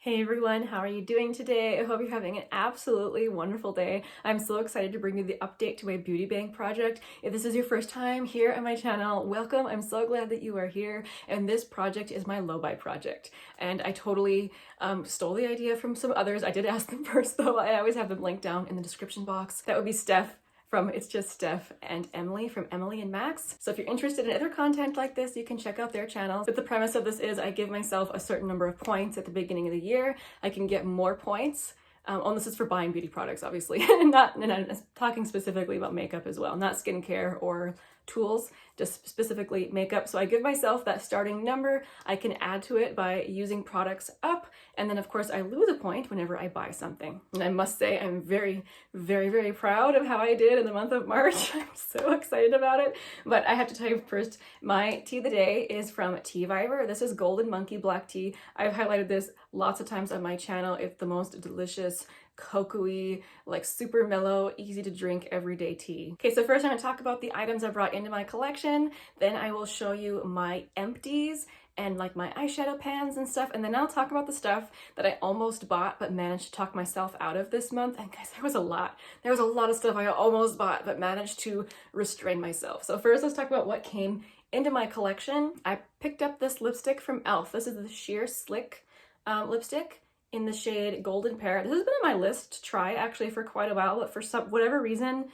Hey everyone, how are you doing today? I hope you're having an absolutely wonderful day. I'm so excited to bring you the update to my beauty bank project. If this is your first time here on my channel, welcome. I'm so glad that you are here. And this project is my low buy project. And I totally stole the idea from some others. I did ask them first though. I always have them linked down in the description box. That would be Steph from It's Just Steph and Emily from Emily and Max. So if you're interested in other content like this, you can check out their channels. But the premise of this is I give myself a certain number of points at the beginning of the year. I can get more points. This is for buying beauty products, obviously, and I'm talking specifically about makeup as well, not skincare or tools, just specifically makeup. So I give myself that starting number. I can add to it by using products up, and then of course I lose a point whenever I buy something. And I must say I'm very, very, very proud of how I did in the month of March. I'm so excited about it. But I have to tell you first, my tea of the day is from Tea Viber. This is Golden Monkey Black Tea. I've highlighted this lots of times on my channel. It's the most delicious, cocoa-y, like super mellow, easy to drink everyday tea. Okay, so first I'm gonna talk about the items I brought into my collection. Then I will show you my empties and like my eyeshadow pans and stuff. And then I'll talk about the stuff that I almost bought but managed to talk myself out of this month. And guys, there was a lot. There was a lot of stuff I almost bought but managed to restrain myself. So first let's talk about what came into my collection. I picked up this lipstick from e.l.f. This is the Sheer Slick lipstick in the shade Golden Pear. This has been on my list to try actually for quite a while, but for whatever reason,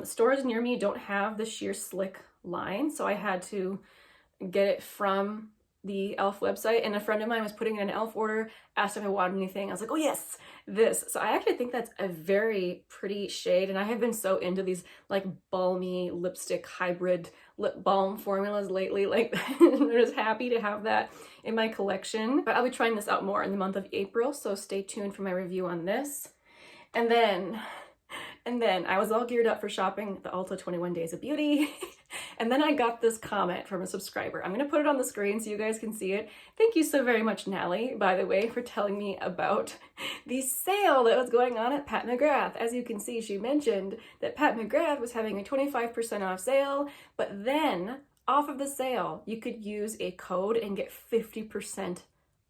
stores near me don't have the Sheer Slick line, so I had to get it from the e.l.f. website, and a friend of mine was putting in an e.l.f. order, asked if I wanted anything. I was like, oh yes, this. So I actually think that's a very pretty shade, and I have been so into these like balmy lipstick hybrid lip balm formulas lately. Like I'm just happy to have that in my collection. But I'll be trying this out more in the month of April, so stay tuned for my review on this. And then I was all geared up for shopping the Ulta 21 Days of Beauty. And then I got this comment from a subscriber. I'm gonna put it on the screen so you guys can see it. Thank you so very much, Nally, by the way, for telling me about the sale that was going on at Pat McGrath. As you can see, she mentioned that Pat McGrath was having a 25% off sale, but then off of the sale, you could use a code and get 50%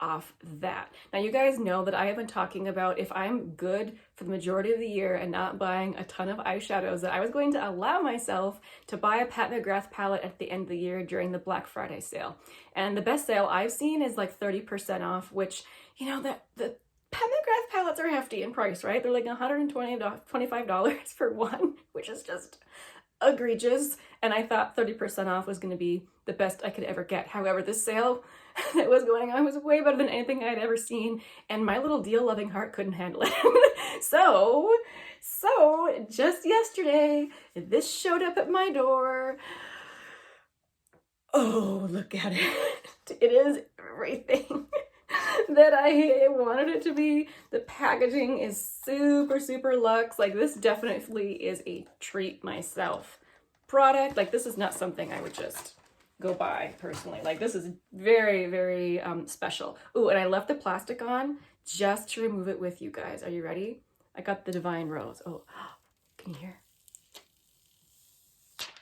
off that. Now you guys know that I have been talking about if I'm good for the majority of the year and not buying a ton of eyeshadows, that I was going to allow myself to buy a Pat McGrath palette at the end of the year during the Black Friday sale. And the best sale I've seen is like 30% off, which, you know, the Pat McGrath palettes are hefty in price, right? They're like $125 for one, which is just egregious. And I thought 30% off was going to be the best I could ever get. However, this sale that was going on was way better than anything I'd ever seen, and my little deal-loving heart couldn't handle it. So just yesterday, this showed up at my door. Oh, look at it. It is everything that I wanted it to be. The packaging is super, super luxe. Like, this definitely is a treat myself product. Like, this is not something I would just go buy personally. Like, this is very, very special. Ooh, and I left the plastic on just to remove it with you guys. Are you ready? I got the Divine Rose. Oh, can you hear?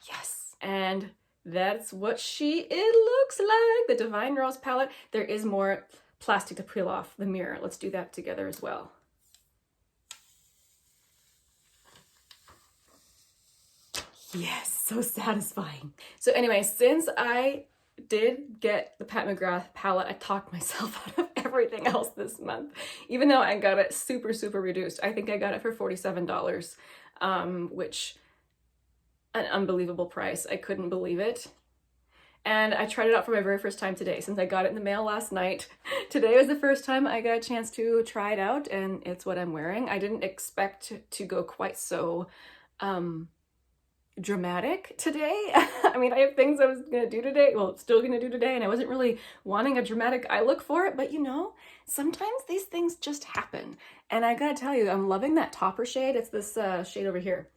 Yes. And that's what it looks like. The Divine Rose palette. There is more plastic to peel off the mirror. Let's do that together as well. Yes, so satisfying. So anyway, since I did get the Pat McGrath palette, I talked myself out of everything else this month, even though I got it super, super reduced. I think I got it for $47, which an unbelievable price. I couldn't believe it. And I tried it out for my very first time today. Since I got it in the mail last night, today was the first time I got a chance to try it out, and it's what I'm wearing. I didn't expect to go quite so dramatic today. I mean, I have things I was gonna do today, well, still gonna do today, and I wasn't really wanting a dramatic eye look for it, but you know, sometimes these things just happen. And I gotta tell you, I'm loving that topper shade. It's this shade over here,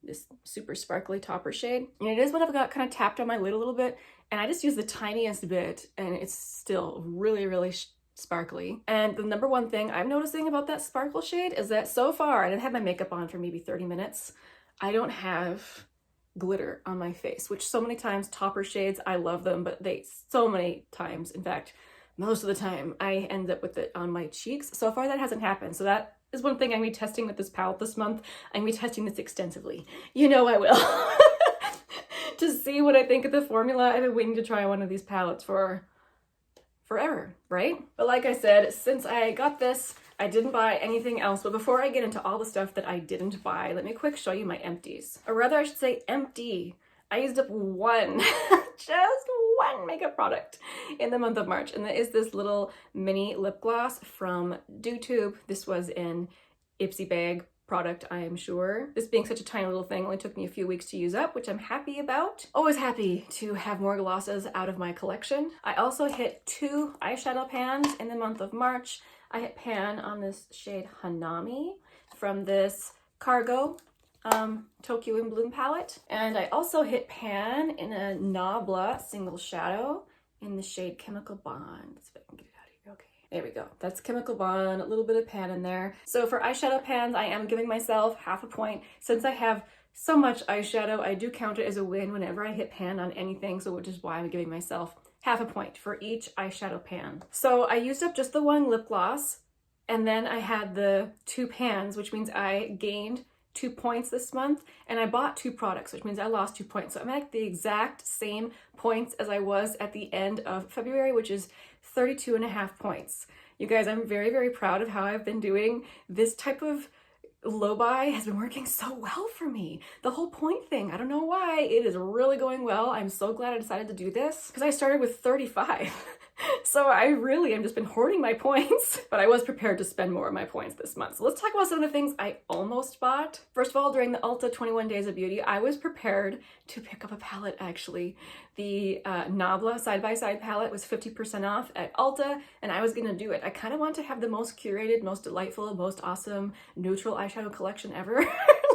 this super sparkly topper shade. And it is what I've got kind of tapped on my lid a little bit, and I just use the tiniest bit, and it's still really, really sparkly. And the number one thing I'm noticing about that sparkle shade is that so far, and I've had my makeup on for maybe 30 minutes, I don't have glitter on my face, which so many times topper shades, I love them, but so many times, in fact, most of the time I end up with it on my cheeks. So far that hasn't happened. So that is one thing I'm gonna be testing with this palette this month. I'm gonna be testing this extensively. You know I will. To see what I think of the formula. I've been waiting to try one of these palettes for forever, right? But like I said, since I got this, I didn't buy anything else. But before I get into all the stuff that I didn't buy, let me quick show you my empties. Or rather I should say empty. I used up one, just one makeup product in the month of March. And that is this little mini lip gloss from DoTube. This was in Ipsy bag product, I am sure. This being such a tiny little thing only took me a few weeks to use up, which I'm happy about. Always happy to have more glosses out of my collection. I also hit 2 eyeshadow pans in the month of March. I hit pan on this shade Hanami from this Cargo Tokyo in Bloom palette. And I also hit pan in a Nabla single shadow in the shade Chemical Bond. Let's see if I can get it out of here. Okay, there we go. That's Chemical Bond, a little bit of pan in there. So for eyeshadow pans, I am giving myself half a point. Since I have so much eyeshadow, I do count it as a win whenever I hit pan on anything, so which is why I'm giving myself half a point for each eyeshadow pan. So I used up just the one lip gloss, and then I had the 2 pans, which means I gained 2 points this month, and I bought 2 products, which means I lost 2 points. So I'm at the exact same points as I was at the end of February, which is 32.5 points. You guys, I'm very, very proud of how I've been doing. This type of low buy has been working so well for me. The whole point thing, I don't know why, it is really going well. I'm so glad I decided to do this because I started with 35. So I really am just been hoarding my points, but I was prepared to spend more of my points this month. So let's talk about some of the things I almost bought. First of all, during the Ulta 21 Days of Beauty, I was prepared to pick up a palette actually. The Nabla side-by-side palette was 50% off at Ulta, and I was gonna do it. I kind of want to have the most curated, most delightful, most awesome neutral eyeshadow collection ever.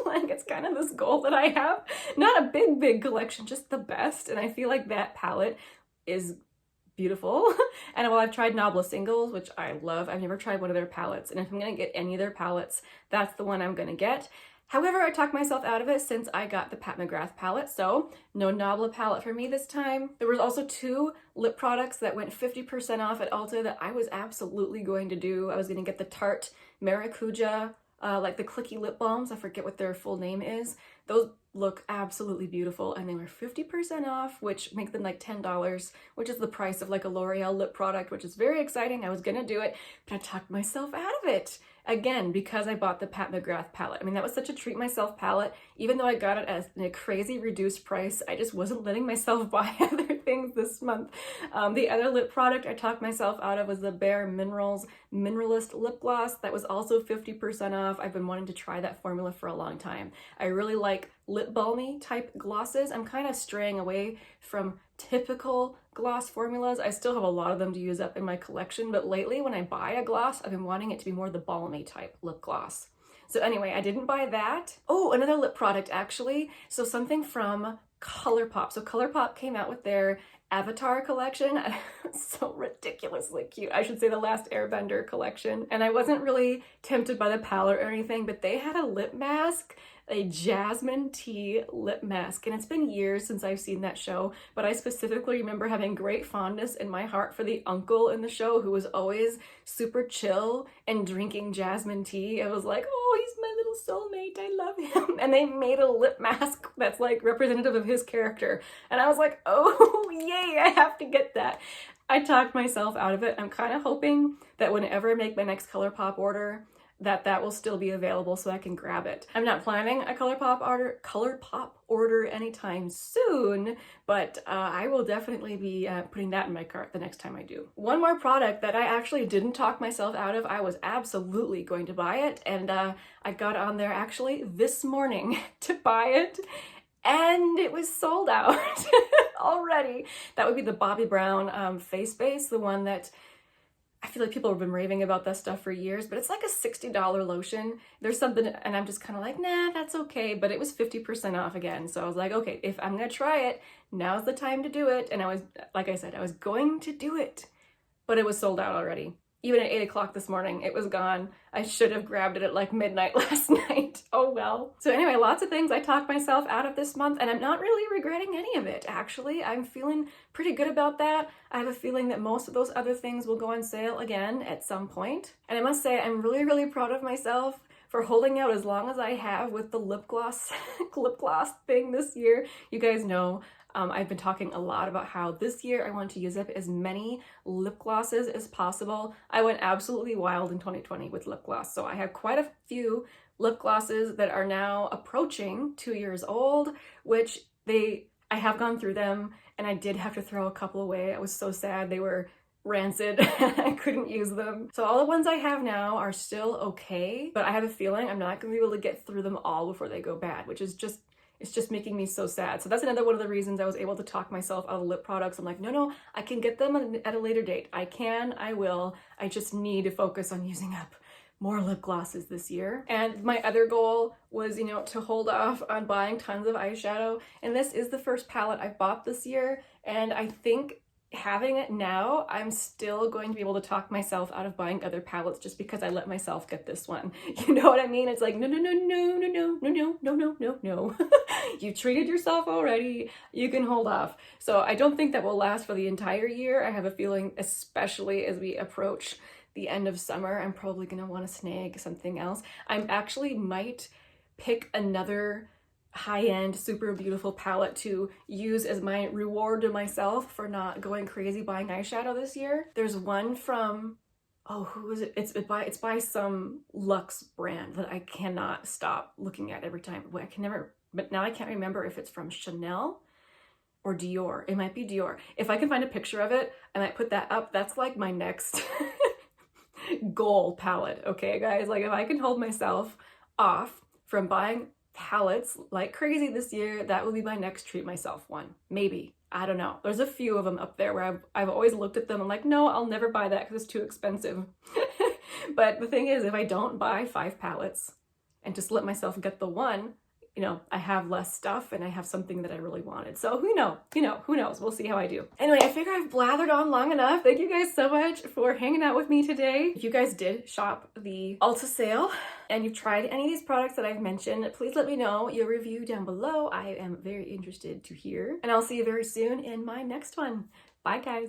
Like, it's kind of this goal that I have. Not a big, big collection, just the best. And I feel like that palette is beautiful. And while I've tried Nabla singles, which I love, I've never tried one of their palettes. And if I'm gonna get any of their palettes, that's the one I'm gonna get. However, I talked myself out of it since I got the Pat McGrath palette, so no Nabla palette for me this time. There was also 2 lip products that went 50% off at Ulta that I was absolutely going to do. I was gonna get the Tarte Maracuja, like the clicky lip balms. I forget what their full name is. Those look absolutely beautiful, and they were 50% off, which makes them like $10, which is the price of like a L'Oreal lip product, which is very exciting. I was gonna do it, but I talked myself out of it. Again, because I bought the Pat McGrath palette. I mean, that was such a treat myself palette. Even though I got it at a crazy reduced price, I just wasn't letting myself buy other things this month. The other lip product I talked myself out of was the Bare Minerals Mineralist Lip Gloss. That was also 50% off. I've been wanting to try that formula for a long time. I really like lip balmy type glosses. I'm kind of straying away from typical gloss formulas. I still have a lot of them to use up in my collection, but lately when I buy a gloss, I've been wanting it to be more the balmy type lip gloss. So anyway, I didn't buy that. Oh, another lip product actually. So something from ColourPop. So ColourPop came out with their Avatar collection. So ridiculously cute. I should say the Last Airbender collection. And I wasn't really tempted by the palette or anything, but they had a lip mask, a jasmine tea lip mask, and it's been years since I've seen that show, but I specifically remember having great fondness in my heart for the uncle in the show who was always super chill and drinking jasmine tea. I was like, oh, he's my little soulmate, I love him. And they made a lip mask that's like representative of his character, and I was like, oh yay, I have to get that. I talked myself out of it. I'm kind of hoping that whenever I make my next ColourPop order, that will still be available so I can grab it. I'm not planning a ColourPop order anytime soon, but I will definitely be putting that in my cart the next time I do. One more product that I actually didn't talk myself out of, I was absolutely going to buy it, and I got on there actually this morning to buy it, and it was sold out already. That would be the Bobbi Brown face base, the one that I feel like people have been raving about that stuff for years, but it's like a $60 lotion. There's something, and I'm just kind of like, nah, that's okay. But it was 50% off again. So I was like, okay, if I'm going to try it, now's the time to do it. And I was, like I said, I was going to do it, but it was sold out already. Even at 8 o'clock this morning, it was gone. I should have grabbed it at like midnight last night. Oh well. So anyway, lots of things I talked myself out of this month, and I'm not really regretting any of it, actually. I'm feeling pretty good about that. I have a feeling that most of those other things will go on sale again at some point. And I must say, I'm really, really proud of myself for holding out as long as I have with the lip gloss thing this year. You guys know I've been talking a lot about how this year I want to use up as many lip glosses as possible. I went absolutely wild in 2020 with lip gloss, so I have quite a few lip glosses that are now approaching 2 years old, which I have gone through them, and I did have to throw a couple away. I was so sad. They were rancid. I couldn't use them. So all the ones I have now are still okay, but I have a feeling I'm not going to be able to get through them all before they go bad, which is just, it's just making me so sad. So that's another one of the reasons I was able to talk myself out of lip products. I'm like, no, I can get them at a later date. I will. I just need to focus on using up more lip glosses this year. And my other goal was, to hold off on buying tons of eyeshadow. And this is the first palette I've bought this year. And I think having it now, I'm still going to be able to talk myself out of buying other palettes just because I let myself get this one. You know what I mean? It's like, no. You treated yourself already. You can hold off. So I don't think that will last for the entire year. I have a feeling, especially as we approach the end of summer, I'm probably going to want to snag something else. I actually might pick another high-end, super beautiful palette to use as my reward to myself for not going crazy buying eyeshadow this year. There's one from, who is it? It's by some luxe brand that I cannot stop looking at every time. But now I can't remember if it's from Chanel or Dior. It might be Dior. If I can find a picture of it, I might put that up. That's like my next goal palette, okay guys? Like, if I can hold myself off from buying palettes like crazy this year, that will be my next treat myself one. Maybe. I don't know. There's a few of them up there where I've always looked at them. I'm like, no, I'll never buy that because it's too expensive. But the thing is, if I don't buy 5 palettes and just let myself get the one, I have less stuff and I have something that I really wanted. So who knows? Who knows? We'll see how I do. Anyway, I figure I've blathered on long enough. Thank you guys so much for hanging out with me today. If you guys did shop the Ulta sale and you've tried any of these products that I've mentioned, please let me know your review down below. I am very interested to hear. And I'll see you very soon in my next one. Bye, guys.